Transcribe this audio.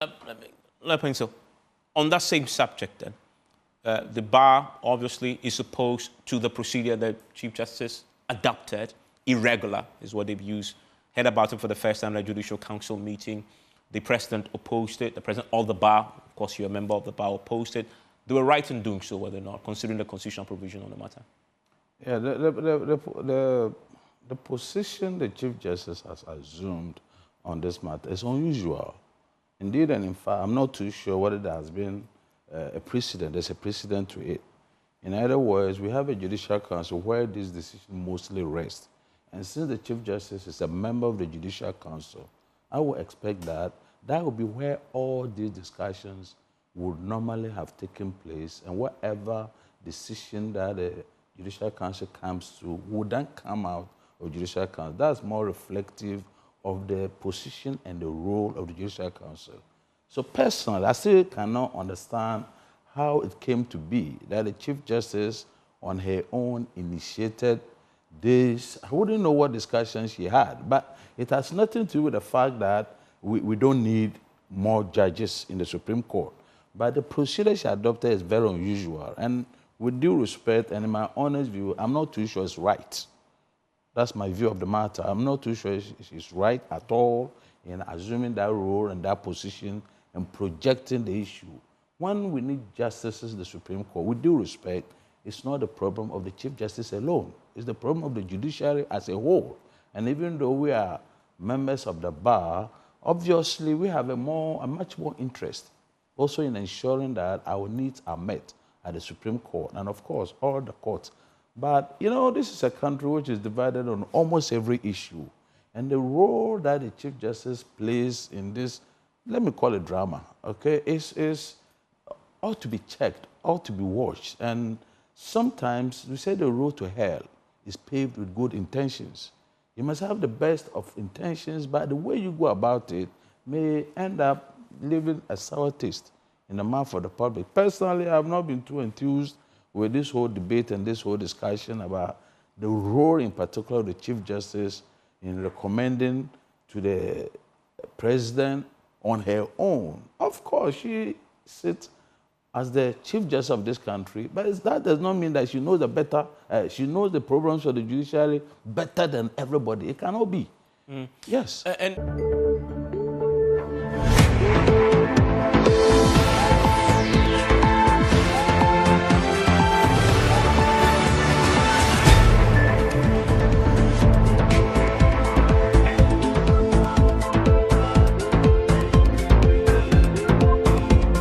Let me so on that same subject then, the bar obviously is opposed to the procedure that Chief Justice adopted. Irregular is what they've used. Heard about it for the first time at a Judicial Council meeting. The president opposed it. The president of the bar, of course you're a member of the bar, opposed it. They were right in doing so, were they not, considering the constitutional provision on the matter? Yeah, the position the Chief Justice has assumed on this matter is unusual. Indeed, and in fact, I'm not too sure whether there has been a precedent. There's a precedent to it. In other words, we have a Judicial Council where this decision mostly rests. And since the Chief Justice is a member of the Judicial Council, I would expect that that would be where all these discussions would normally have taken place, and whatever decision that the Judicial Council comes to would then come out of Judicial Council. That's more reflective of the position and the role of the Judicial Council. So personally, I still cannot understand how it came to be that the Chief Justice on her own initiated this. I wouldn't know what discussions she had, but it has nothing to do with the fact that we don't need more judges in the Supreme Court. But the procedure she adopted is very unusual. And with due respect, and in my honest view, I'm not too sure it's right. That's my view of the matter. I'm not too sure she's right at all in assuming that role and that position and projecting the issue. When we need justices in the Supreme Court, with due respect, it's not the problem of the Chief Justice alone. It's the problem of the judiciary as a whole. And even though we are members of the bar, obviously we have a much more interest also in ensuring that our needs are met at the Supreme Court and, of course, all the courts. But, you know, this is a country which is divided on almost every issue. And the role that the Chief Justice plays in this, let me call it drama, okay, ought to be checked, ought to be watched. And sometimes we say the road to hell is paved with good intentions. You must have the best of intentions, but the way you go about it may end up leaving a sour taste in the mouth of the public. Personally, I have not been too enthused with this whole debate and this whole discussion about the role in particular of the Chief Justice in recommending to the president on her own. Of course, she sits as the Chief Justice of this country, but that does not mean that she knows she knows the problems of the judiciary better than everybody. It cannot be. Yes. And